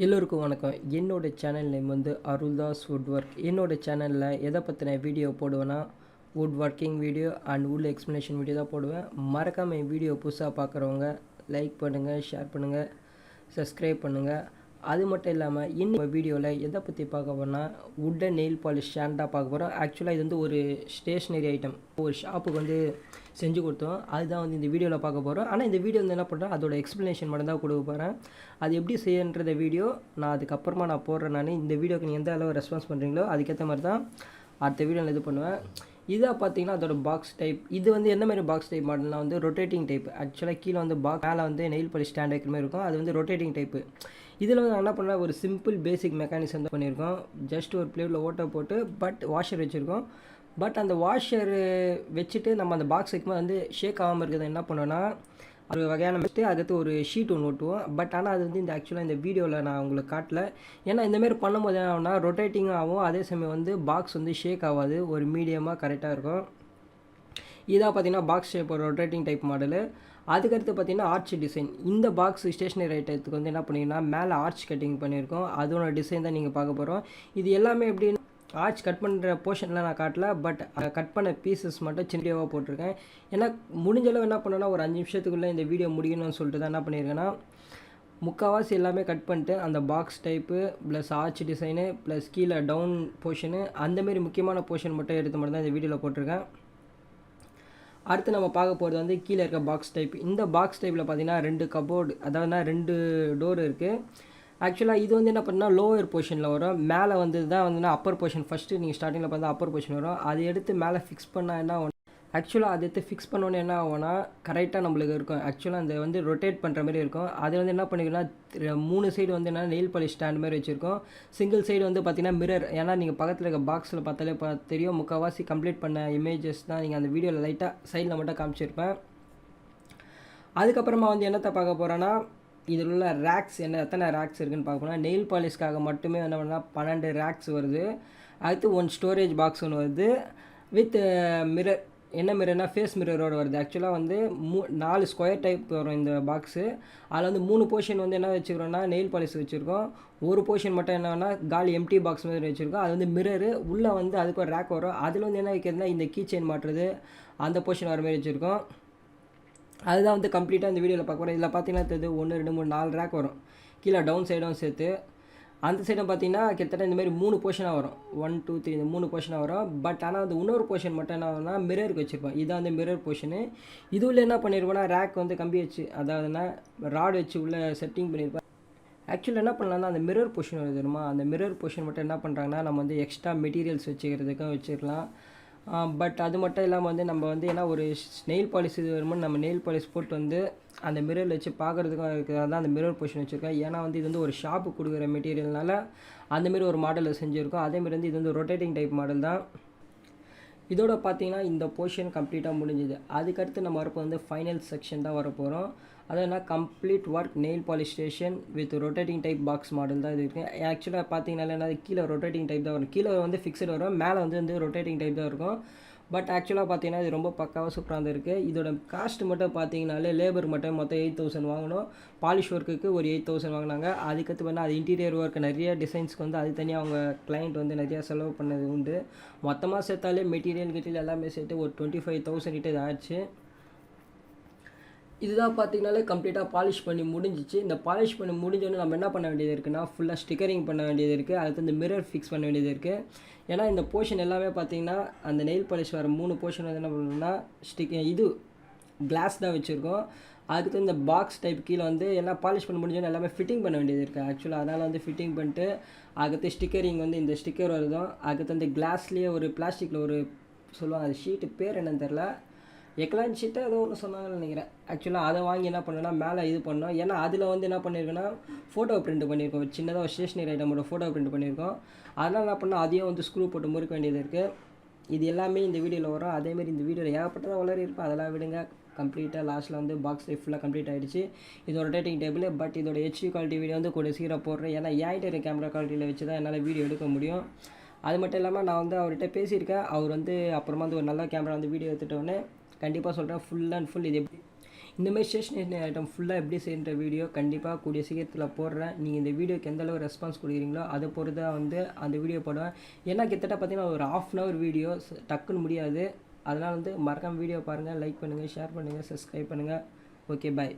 எல்லோருக்கும் வணக்கம். என்னோட சேனல் நேம் வந்து அருள்தாஸ் வுட் ஒர்க். என்னோட சேனலில் எதை பற்றின வீடியோ போடுவேன்னா wood working video and wood explanation video தான் போடுவேன். மறக்காமல் என் வீடியோ புதுசாக பார்க்குறவங்க லைக் பண்ணுங்கள், ஷேர் பண்ணுங்கள், சப்ஸ்கிரைப் பண்ணுங்கள். அது மட்டும் இல்லாமல் இன்னும் வீடியோவில் எதை பற்றி பார்க்க போனால் வுட்டன் நெயில் பாலிஷ் ஸ்டாண்ட் தான் பார்க்க போகிறோம். ஆக்சுவலாக இது வந்து ஒரு ஸ்டேஷ்னரி ஐட்டம், ஒரு ஷாப்புக்கு வந்து செஞ்சு கொடுத்தோம். அதுதான் வந்து இந்த வீடியோவில் பார்க்க போகிறோம். ஆனால் இந்த வீடியோ வந்து என்ன பண்ணுறேன், அதோட எக்ஸ்ப்ளனேஷன் மட்டும் தான் கொடுக்க போகிறேன். அது எப்படி செய்யன்றத வீடியோ நான் அதுக்கப்புறமா நான் போடுறேன். நான் இந்த வீடியோக்கு நீங்கள் எந்த அளவு ரெஸ்பான்ஸ் பண்ணுறீங்களோ அதுக்கேற்ற மாதிரி தான் அடுத்த வீடியோவில் இது பண்ணுவேன். இதாக பார்த்தீங்கன்னா அதோட பாக்ஸ் டைப். இது வந்து எந்த மாதிரி பாக்ஸ் டைப் மாடல்னால் வந்து ரொட்டேட்டிங் டைப். ஆக்சுவலாக கீழே வந்து மேலே வந்து நெயில் பாலிஷ் ஸ்டாண்ட் வைக்கிற மாதிரி இருக்கும். அது வந்து ரொட்டேட்டிங் டைப்பு. இதில் வந்து என்ன பண்ணால் ஒரு சிம்பிள் பேசிக் மெக்கானிசம் தான் பண்ணியிருக்கோம். ஜஸ்ட் ஒரு பிளேட்டில் ஓட்டை போட்டு வாஷர் வச்சுருக்கோம். பட் அந்த வாஷர் வச்சுட்டு நம்ம அந்த பாக்ஸ் வைக்கும்போது வந்து ஷேக் ஆகாமல் இருக்கிறது என்ன பண்ணுவோன்னா ஒரு வகையான வச்சுட்டு அதுக்கு ஒரு ஷீட் ஒன்று ஓட்டுவோம். பட் ஆனால் அது வந்து இந்த ஆக்சுவலாக இந்த வீடியோவில் நான் உங்களுக்கு காட்டல. ஏன்னா இந்தமாரி பண்ணும்போது என்ன ஆகும்னா ரொட்டேட்டிங்கும் ஆகும், அதே சமயம் வந்து பாக்ஸ் வந்து ஷேக் ஆகாது, ஒரு மீடியமாக கரெக்டாக இருக்கும். இதாக பார்த்தீங்கன்னா பாக்ஸ் ஷேப் ஒரு ரொட்டேட்டிங் டைப் மாடலு. அதுக்கடுத்து பார்த்தீங்கன்னா ஆர்ச் டிசைன். இந்த பாக்ஸ் ஸ்டேஷனரி ஐட்டத்துக்கு வந்து என்ன பண்ணிங்கன்னா மேலே ஆர்ச் கட்டிங் பண்ணியிருக்கோம். அதோட டிசைன் தான் நீங்கள் பார்க்க போகிறோம். இது எல்லாமே எப்படின்னு ஆர்ச் கட் பண்ணுற போர்ஷன்லாம் நான் காட்டல. பட் கட் பண்ண பீசஸ் மட்டும் சின்னதாக போட்டிருக்கேன். ஏன்னா முடிஞ்சளவு என்ன பண்ணேன்னா ஒரு 5 நிமிஷத்துக்குள்ளே இந்த வீடியோ முடியணும்னு சொல்லிட்டு தான் என்ன பண்ணியிருக்கேன்னா முக்கால்வாசி எல்லாமே கட் பண்ணிட்டு அந்த box type plus arch design plus கீழே டவுன் போர்ஷனு அந்தமாரி முக்கியமான போர்ஷன் மட்டும் எடுத்து மட்டும் தான் இந்த வீடியோவில் போட்டிருக்கேன். அடுத்து நம்ம பார்க்க போகிறது வந்து கீழே இருக்க பாக்ஸ் டைப். இந்த பாக்ஸ் டைப்பில் பார்த்தீங்கன்னா 2 கபோர்டு, அதாவது 2 டோர் இருக்குது. ஆக்சுவலாக இது வந்து என்ன பண்ணால் லோவர் போர்ஷனில் வரும். மேலே வந்து தான் வந்து அப்பர் போர்ஷன் ஃபஸ்ட்டு நீங்கள் ஸ்டார்டிங்கில் பார்த்தா அப்பர் போர்ஷன் வரும். அதை எடுத்து மேலே ஃபிக்ஸ் பண்ணால் என்ன ஆகும், ஆக்சுவலாக அதை எடுத்து ஃபிக்ஸ் பண்ணோன்னே என்ன ஆகும்னா கரெக்டாக நம்மளுக்கு இருக்கும். ஆக்சுவலாக அந்த வந்து ரொட்டேட் பண்ணுற மாதிரி இருக்கும். அது வந்து என்ன பண்ணிக்கணும்னா 3 சைடு வந்து என்ன நெயில் பாலிஷ் ஸ்டாண்ட் மாதிரி வச்சுருக்கோம். சிங்கிள் சைடு வந்து பார்த்தீங்கன்னா மிரர். ஏன்னா நீங்கள் பக்கத்தில் இருக்க பாக்ஸில் பார்த்தாலே தெரியும், முக்கால்வாசி கம்ப்ளீட் பண்ண இமேஜஸ் தான் நீங்கள் அந்த வீடியோவில் லைட்டாக சைடில் மட்டும் காமிச்சிருப்பேன். அதுக்கப்புறமா வந்து என்னத்தை பார்க்க போகிறேன்னா இதில் உள்ள ரேக்ஸ் எத்தனை ரேக்ஸ் இருக்குதுன்னு பார்க்க போனால் நெயில் பாலிஷ்காக மட்டுமே என்ன பண்ணால் 12 ரேக்ஸ் வருது. அடுத்து 1 ஸ்டோரேஜ் பாக்ஸ் ஒன்று வருது வித் மிரர். என்ன மிரர்னா ஃபேஸ் மிரரோடு வருது. ஆக்சுவலாக வந்து 4 ஸ்கொயர் டைப் வரும் இந்த பாக்ஸு. அதில் வந்து 3 போர்ஷன் வந்து என்ன வச்சுக்கிறோன்னா நெயில் பாலிஷ் வச்சுருக்கோம். ஒரு போர்ஷன் மட்டும் என்னன்னா காலி எம்டி பாக்ஸ் மாதிரி வச்சுருக்கோம். அது வந்து மிரரு உள்ளே வந்து அதுக்கு ஒரு ரேக் வரும். அதில் வந்து என்ன வைக்கிறதுனா இந்த கீ செயின் மாட்டுறது அந்த போர்ஷன் வர மாதிரி வச்சுருக்கோம். அதுதான் வந்து கம்ப்ளீட்டாக இந்த வீடியோவில் பார்க்க போகிறோம். இதில் பார்த்தீங்கன்னா தெரியுது 1 2 3 4 ரேக் வரும். கீழே டவுன் சைடும் சேர்த்து அந்த சைடும் பார்த்தீங்கன்னா கிட்டத்தட்ட இந்தமாரி 3 போர்ஷனாக வரும். 1 2 3 இந்த 3 போர்ஷனாக வரும். பட் ஆனால் வந்து இன்னொரு போர்ஷன் மட்டும் என்ன ஆகும்னா மிரருக்கு வச்சுருப்போம். இதான் வந்து மிரர் போர்ஷனு. இதுவில் என்ன பண்ணியிருப்போம்னா ரேக் வந்து கம்பி வச்சு, அதாவதுனா ராடு வச்சு உள்ளே செட்டிங் பண்ணியிருப்பேன். ஆக்சுவலாக என்ன பண்ணலாம்னா அந்த மிரர் போர்ஷன் வருது தெரியுமா, அந்த மிரர் போர்ஷன் மட்டும் என்ன பண்ணுறாங்கன்னா நம்ம வந்து எக்ஸ்ட்ரா மெட்டீரியல்ஸ் வச்சுக்கிறதுக்கும் வச்சுக்கலாம். பட் அது மட்டும் இல்லாமல் வந்து நம்ம வந்து ஏன்னா ஒரு நெயில் பாலிஷ் இது வரும்போது நம்ம நெயில் பாலிஷ் போட்டு வந்து அந்த மிரரில் வச்சு பார்க்குறதுக்கும் இருக்கிறதா தான் அந்த மிரர் பொசிஷன் வச்சுருக்கேன். ஏன்னா வந்து இது வந்து ஒரு ஷாப்பு கொடுக்குற மெட்டீரியல்னால அந்தமாரி ஒரு மாடலில் செஞ்சுருக்கோம். அதேமாரி வந்து இது வந்து ரொட்டேட்டிங் டைப் மாடல் தான். இதோட பார்த்தீங்கன்னா இந்த போர்ஷன் கம்ப்ளீட்டாக முடிஞ்சுது. அதுக்கடுத்து நம்ம வரப்போ வந்து ஃபைனல் செக்ஷன் தான் வரப்போகிறோம். அதனால் complete work nail polish station with rotating type box model தான் இது இருக்குது. ஆக்சுவலாக பார்த்தீங்கன்னா என்ன கீழே ரொட்டேட்டிங் டைப் தான் வரும். கீழே வந்து ஃபிக்ஸட் வரும், மேலே வந்து ரொட்டேட்டிங் டைப் தான் இருக்கும். பட் ஆக்சுவலாக பார்த்தீங்கன்னா இது ரொம்ப பக்காவாக சூப்பராக இருக்குது. இதோட காஸ்ட் மட்டும் பார்த்தீங்கனாலே லேபர் மட்டும் மொத்தம் 8000 வாங்கணும். பாலிஷ் ஒர்க்குக்கு ஒரு 8000 வாங்கினாங்க. அதுக்கடுத்து வேணால் அது இன்டீரியர் ஒர்க் நிறைய டிசைன்ஸ்க்கு வந்து அது தனியாக அவங்க கிளைண்ட் வந்து நிறையா செலவு பண்ணது உண்டு. மொத்தமாக சேர்த்தாலே மெட்டீரியல் எல்லாமே சேர்த்து ஒரு 25,000 கிட்ட இது ஆச்சு. இதுதான் பார்த்தீங்கனாலே கம்ப்ளீட்டாக பாலிஷ் பண்ணி முடிஞ்சிச்சு. இந்த பாலிஷ் பண்ணி முடிஞ்சோடனே நம்ம என்ன பண்ண வேண்டியது இருக்குன்னா ஃபுல்லாக ஸ்டிக்கரிங் பண்ண வேண்டியது இருக்குது. அடுத்து இந்த மிரர் ஃபிக்ஸ் பண்ண வேண்டியது இருக்குது. ஏன்னா இந்த போர்ஷன் எல்லாமே பார்த்தீங்கன்னா அந்த நெயில் பாலிஷ் வர 3 போர்ஷன் வந்து என்ன பண்ணணும்னா இது கிளாஸ் தான் வச்சுருக்கோம். அதுக்கு இந்த பாக்ஸ் டைப் கீழே வந்து எல்லாம் பாலிஷ் பண்ண முடிஞ்சோன்னு எல்லாமே ஃபிட்டிங் பண்ண வேண்டியது இருக்குது. ஆக்சுவலாக அதனால் வந்து ஃபிட்டிங் பண்ணிட்டு அதுக்கு ஸ்டிக்கரிங் வந்து இந்த ஸ்டிக்கர் வருதும். அதுக்கு அந்த கிளாஸ்லேயே ஒரு பிளாஸ்டிக்கில் ஒரு சொல்லுவாங்க, அது ஷீட்டு பேர் என்னன்னு தெரில, எக்லான் ஷீட்டை ஏதோ ஒன்று சொன்னாங்கன்னு நினைக்கிறேன். ஆக்சுவலாக அதை வாங்கி என்ன பண்ணோன்னா மேலே இது பண்ணோம். ஏன்னா அதில் வந்து என்ன பண்ணியிருக்கோன்னா ஃபோட்டோ பிரிண்ட் பண்ணியிருக்கோம். சின்னதாக ஒரு ஸ்டேஷ்னரி ஐட்டமோட ஃபோட்டோ பிரிண்ட் பண்ணியிருக்கோம். அதனால் என்ன பண்ணால் அதையும் வந்து ஸ்க்ரூ போட்டு முறுக்க வேண்டியது இருக்குது. இது எல்லாமே இந்த வீடியோவில் வரும். அதேமாரி இந்த வீடியோவில் ஏகப்பட்டதாக வளரி இருக்கும், அதெல்லாம் விடுங்க. கம்ப்ளீட்டாக லாஸ்ட்டில் வந்து பாக்ஸ் ஃபுல்லாக கம்ப்ளீட் ஆகிடுச்சு. இது ஒரு ரொட்டேட்டிங் டேபிள். பட் இதோட ஹெச்டி குவாலிட்டி வீடியோ வந்து கூட சீக்கிரம் போடுறேன். ஏன்னா ஏன்ட்டு கேமரா குவாலிட்டியில் வச்சு தான் என்னால் வீடியோ எடுக்க முடியும். அது மட்டும் இல்லாமல் நான் வந்து அவர்கிட்ட பேசியிருக்கேன். அவர் வந்து அப்புறமா வந்து ஒரு நல்ல கேமரா வந்து வீடியோ எடுத்துட்டோன்னே கண்டிப்பாக சொல்கிறேன் ஃபுல் அண்ட் ஃபுல் இது எப்படி இந்தமாதிரி ஸ்டேஷ்னரி ஐட்டம் ஃபுல்லாக எப்படி செய்கிற வீடியோ கண்டிப்பாக கூடிய சீக்கிரத்தில் போடுறேன். நீங்கள் இந்த வீடியோக்கு எந்தளவு ரெஸ்பான்ஸ் கொடுக்குறீங்களோ அதை பொறுத்து தான் வந்து அந்த வீடியோ போடுவேன். ஏன்னா கிட்டத்தட்ட பார்த்தீங்கன்னா ஒரு 1/2 hour வீடியோ டக்குன்னு முடியாது. அதனால் வந்து மறக்காம வீடியோ பாருங்கள், லைக் பண்ணுங்கள், ஷேர் பண்ணுங்கள், சப்ஸ்கிரைப் பண்ணுங்கள். ஓகே, பாய்.